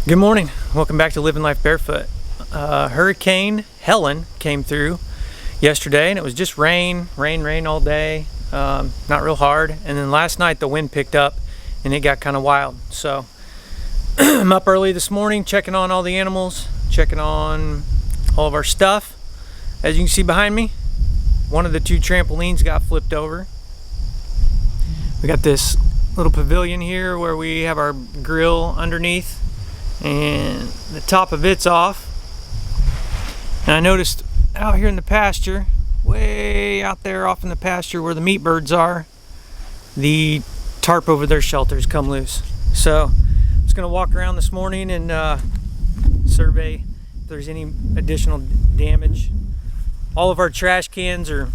Good morning. Welcome back to Living Life Barefoot. Hurricane Helene came through yesterday and it was just rain all day. Not real hard. And then last night the wind picked up and it got kind of wild. So I'm up early this morning checking on all the animals, checking on all of our stuff. As you can see behind me, one of the two trampolines got flipped over. We got this little pavilion here where we have our grill underneath, and the top of it's off. And I noticed out here in the pasture, way out there off in the pasture where the meat birds are, the tarp over their shelters come loose. So I'm just gonna walk around this morning and survey if there's any additional damage. All of our trash cans are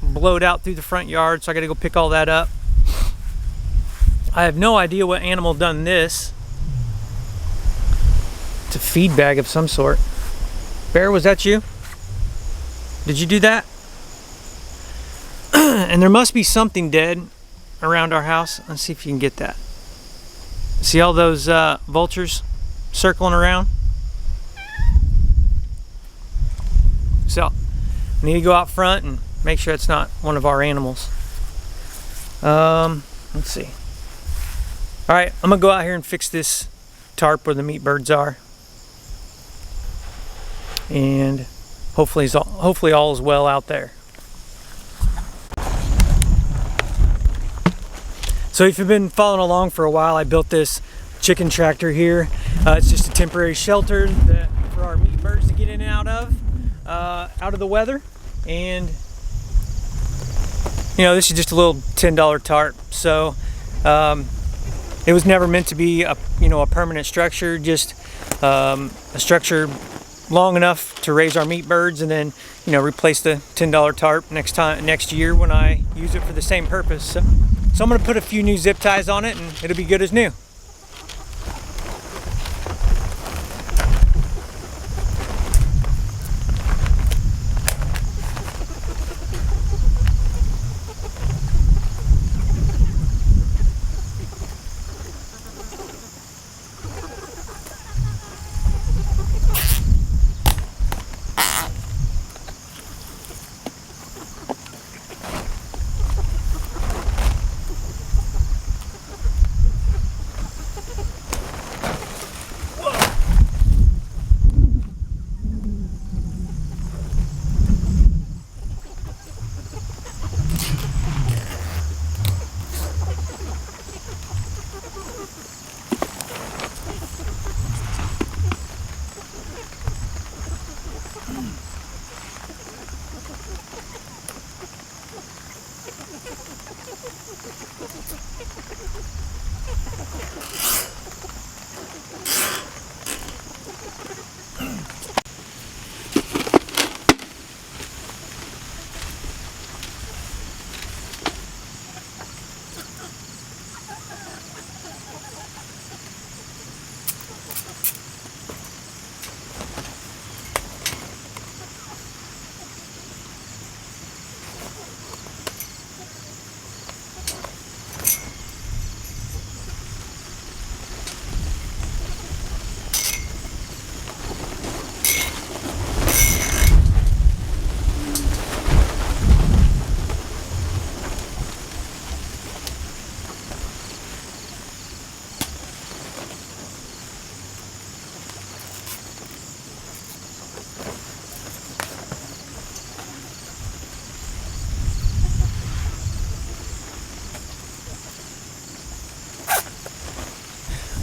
blowed out through the front yard, so I gotta go pick all that up. I have no idea what animal done this. It's a feed bag of some sort. Bear, was that you? Did you do that? And there must be something dead around our house. Let's see if you can get that. See all those vultures circling around? So, we need to go out front and make sure it's not one of our animals. Let's see. All right, I'm gonna go out here and fix this tarp where the meat birds are. And hopefully all is well out there. So if you've been following along for a while, I built this chicken tractor here. It's just a temporary shelter for our meat birds to get in and out of the weather. And you know, this is just a little $10 tarp. So it was never meant to be a permanent structure, just a structure long enough to raise our meat birds, and then replace the $10 tarp next year when I use it for the same purpose. So I'm going to put a few new zip ties on it and it'll be good as new.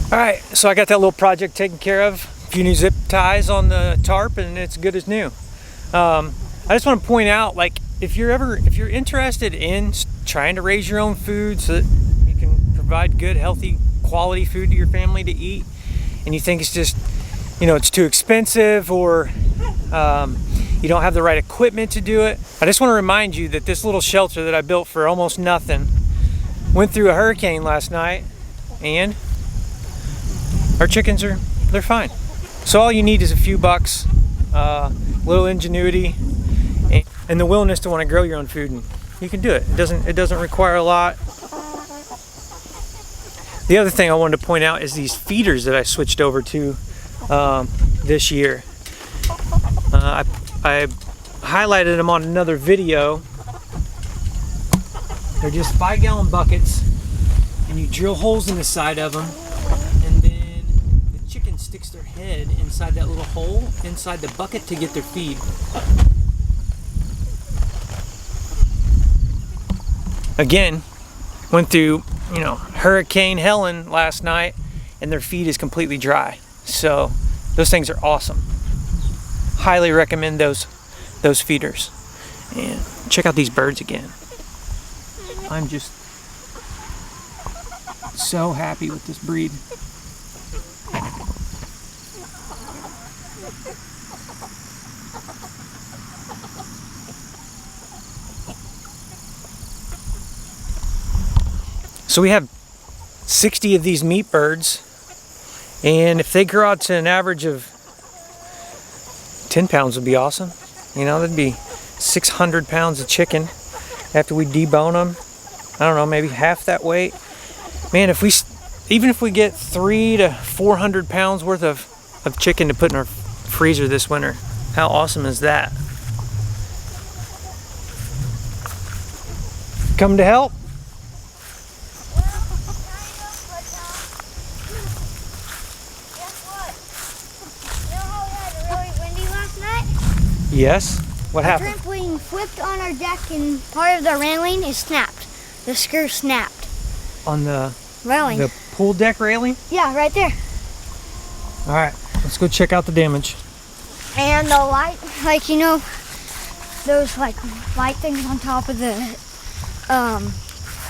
Alright, so I got that little project taken care of. A few new zip ties on the tarp and it's good as new. I just want to point out, like, if you're interested in trying to raise your own food so that you can provide good, healthy, quality food to your family to eat, and you think it's just, it's too expensive, or you don't have the right equipment to do it, I just want to remind you that this little shelter that I built for almost nothing went through a hurricane last night, and our chickens they're fine. So all you need is a few bucks, little ingenuity, and the willingness to want to grow your own food, and you can do it. It doesn't require a lot. The other thing I wanted to point out is these feeders that I switched over to this year. I highlighted them on another video. They're just 5-gallon buckets, and you drill holes in the side of them, and then the chicken sticks their head inside that little hole inside the bucket to get their feed. Again, went through, you know, Hurricane Helene last night, and their feed is completely dry. So those things are awesome. Highly recommend those feeders. And check out these birds again. I'm just so happy with this breed. So we have 60 of these meat birds, and if they grow out to an average of 10 pounds would be awesome. You know, that'd be 600 pounds of chicken after we debone them. I don't know, maybe half that weight. Man, even if we get 300 to 400 pounds worth of chicken to put in our freezer this winter, how awesome is that? Come to help? Yes. What happened? The trampoline flipped on our deck and part of the railing is snapped. The screw snapped. On the railing. The pool deck railing? Yeah, right there. All right, let's go check out the damage. And the light, like, you know, those like light things on top of the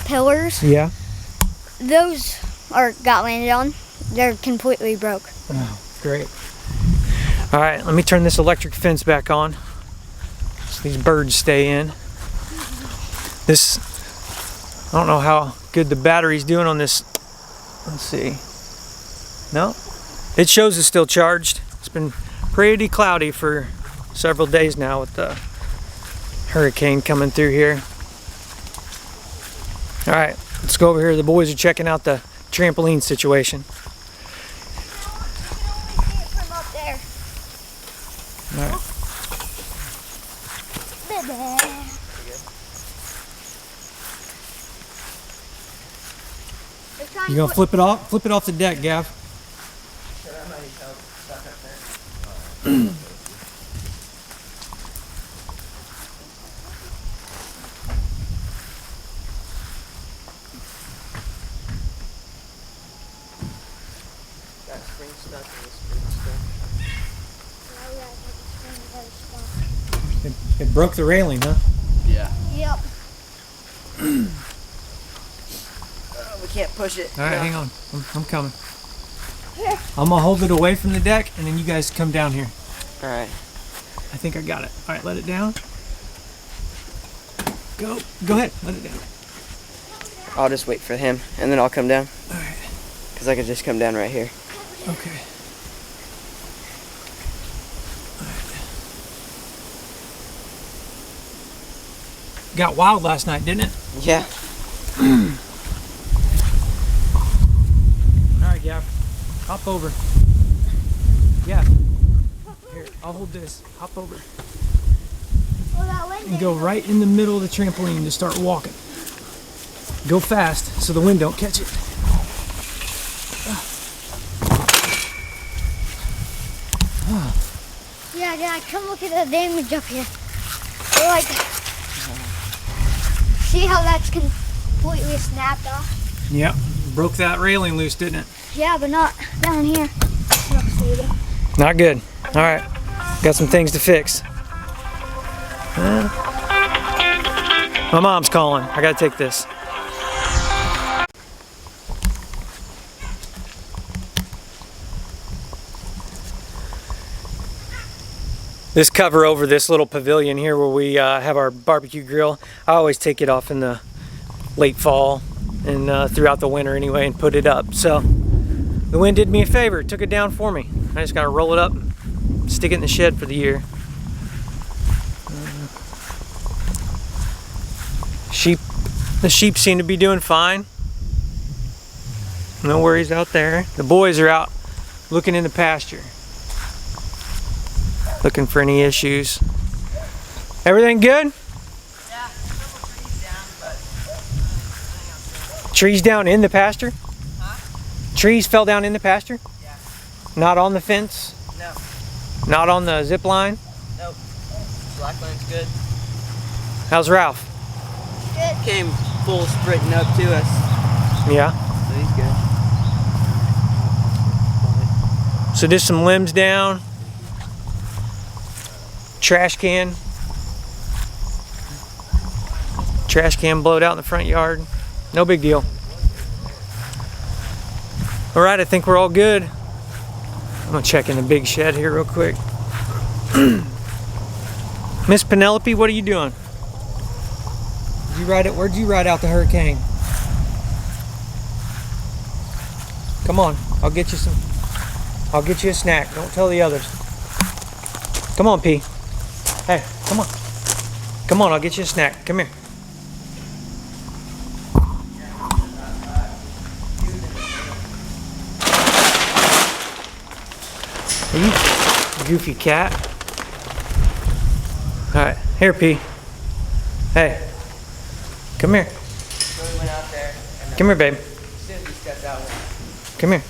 pillars. Yeah. Those got landed on. They're completely broke. Oh, great. All right, let me turn this electric fence back on so these birds stay in. This, I don't know how good the battery's doing on this. Let's see. No, it shows it's still charged. It's been pretty cloudy for several days now with the hurricane coming through here. All right, let's go over here. The boys are checking out the trampoline situation. All right. You gonna flip it off? Flip it off the deck, Gav. It broke the railing, huh? Yeah. Yep. We can't push it. All right, hang on. I'm coming. I'm gonna hold it away from the deck, and then you guys come down here. All right. I think I got it. All right, let it down. Go ahead, let it down. I'll just wait for him, and then I'll come down. All right. Because I could just come down right here. Okay. Got wild last night, didn't it? Yeah. All right, Gav. Hop over. Yeah. Here, I'll hold this. Hop over. And go right in the middle of the trampoline to start walking. Go fast so the wind don't catch it. Yeah, Dad, come look at the damage up here. They're like, see how that's completely snapped off? Yep. Broke that railing loose, didn't it? Yeah, but not down here. Not good. All right. Got some things to fix. My mom's calling. I gotta take this. This cover over this little pavilion here where we have our barbecue grill, I always take it off in the late fall and throughout the winter anyway and put it up. So the wind did me a favor, took it down for me. I just gotta roll it up, stick it in the shed for the year. The sheep seem to be doing fine. No worries out there. The boys are out looking in the pasture, looking for any issues. Everything good? Yeah, trees down, but Trees down in the pasture? Huh? Trees fell down in the pasture? Yeah. Not on the fence? No. Not on the zip line? Nope. Black line's good. How's Ralph? Good. Came full sprinting up to us. Yeah. So he's good. So just some limbs down. Trash can. Trash can blowed out in the front yard. No big deal. All right, I think we're all good. I'm gonna check in the big shed here real quick. Miss Penelope, what are you doing? Did you ride it? Where'd you ride out the Hurricane? Come on, I'll get you some. I'll get you a snack. Don't tell the others. Come on, P. Hey, come on. Come on, I'll get you a snack. Come here. You goofy cat. Alright, here, P. Hey. Come here. So we went out there. And Come here, babe. as soon as we stepped out, Come here.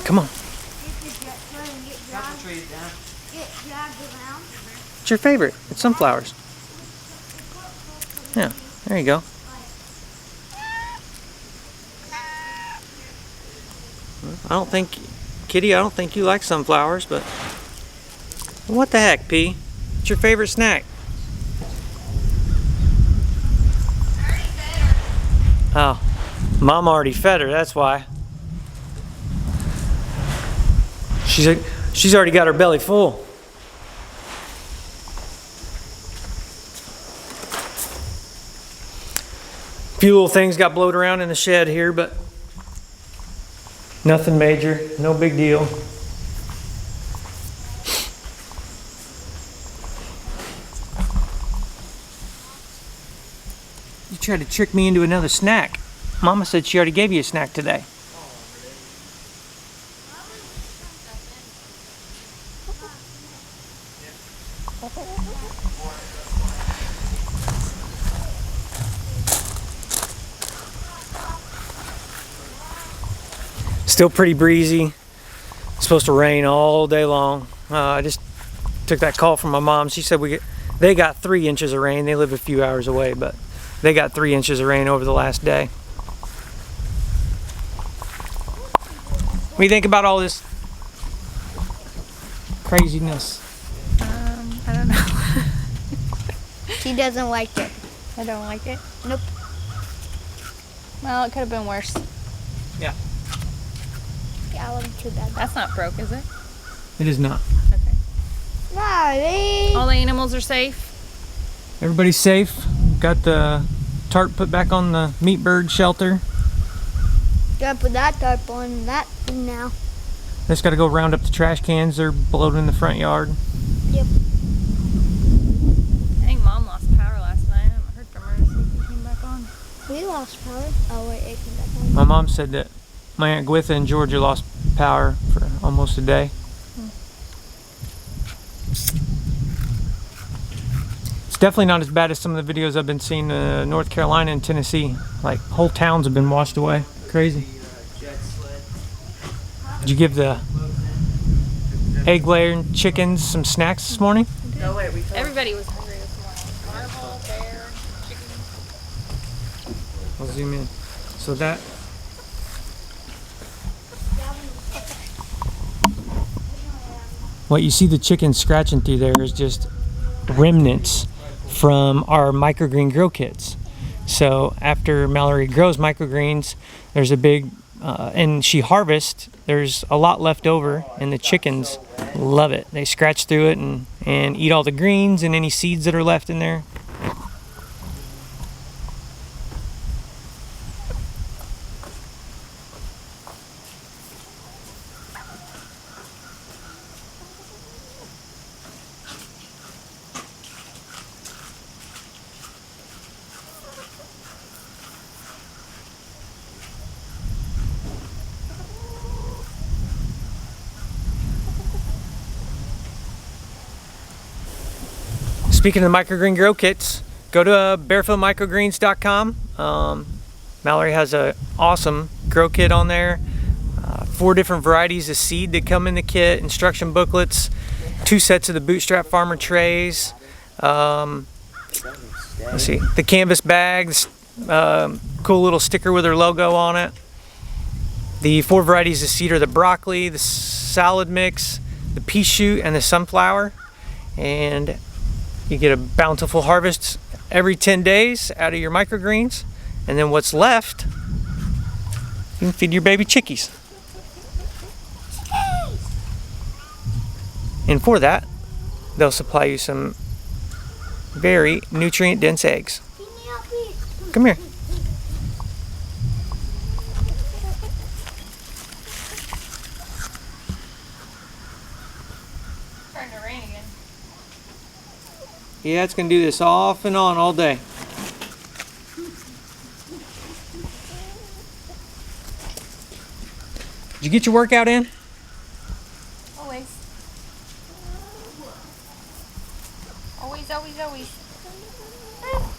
Come on. couple trees down. It's your favorite. It's sunflowers. Yeah, there you go. I don't think, Kitty, I don't think you like sunflowers, but what the heck, P? It's your favorite snack. Oh, Mom already fed her, that's why. She's already got her belly full. A few little things got blowed around in the shed here, but nothing major, no big deal. You tried to trick me into another snack. Mama said she already gave you a snack today. Still pretty breezy. It's supposed to rain all day long. I just took that call from my mom. She said they got 3 inches of rain. They live a few hours away, but they got 3 inches of rain over the last day. What do you think about all this craziness? I don't know. She doesn't like it. I don't like it. Nope. Well, it could have been worse. Yeah. Yeah, I wasn't too bad. That's not broke, is it? It is not. Okay. Sorry. All the animals are safe. Everybody's safe. Got the tarp put back on the meat bird shelter. Gotta put that tarp on that thing now. Just got to go round up the trash cans. They're blowed in the front yard. Yep. I think Mom lost power last night. I haven't heard from her to see if it came back on. We lost power. Oh wait, it came back on. My mom said that my Aunt Gwitha in Georgia lost power for almost a day. It's definitely not as bad as some of the videos I've been seeing in North Carolina and Tennessee. Like, whole towns have been washed away. Crazy. Did you give the egg-laying chickens some snacks this morning? No, wait, Everybody was hungry this morning. Marble, bear, chicken. I'll zoom in. So that... What you see the chickens scratching through there is just remnants from our microgreen grow kits. So after Malerie grows microgreens, there's a big, and she harvests, there's a lot left over, and the chickens love it. They scratch through it and eat all the greens and any seeds that are left in there. Speaking of the microgreen grow kits, go to barefootmicrogreens.com. Malerie has an awesome grow kit on there. 4 different varieties of seed that come in the kit, instruction booklets, 2 sets of the Bootstrap Farmer trays. Let's see, the canvas bags, cool little sticker with her logo on it. The 4 varieties of seed are the broccoli, the salad mix, the pea shoot, and the sunflower. And you get a bountiful harvest every 10 days out of your microgreens. And then what's left, you can feed your baby chickies. And for that, they'll supply you some very nutrient-dense eggs. Come here. Starting to rain again. Yeah, it's gonna do this off and on all day. Did you get your workout in? Always. Always.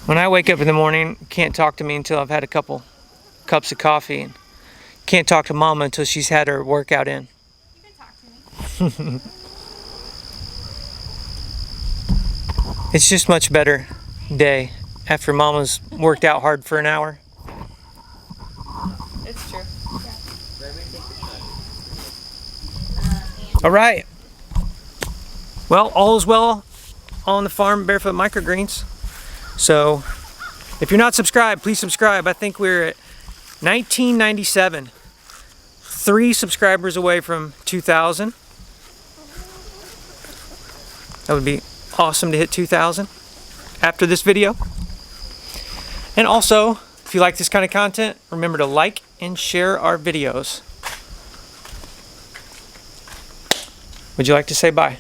When I wake up in the morning, can't talk to me until I've had a couple cups of coffee, and can't talk to Mama until she's had her workout in. You can talk to me. It's just much better day after Mama's worked out hard for an hour. It's true. All right. Well, all is well on the farm, Barefoot Microgreens. So, if you're not subscribed, please subscribe. I think we're at 1997. 3 subscribers away from 2,000. That would be awesome to hit 2,000 after this video. And also, if you like this kind of content, remember to like and share our videos. Would you like to say bye?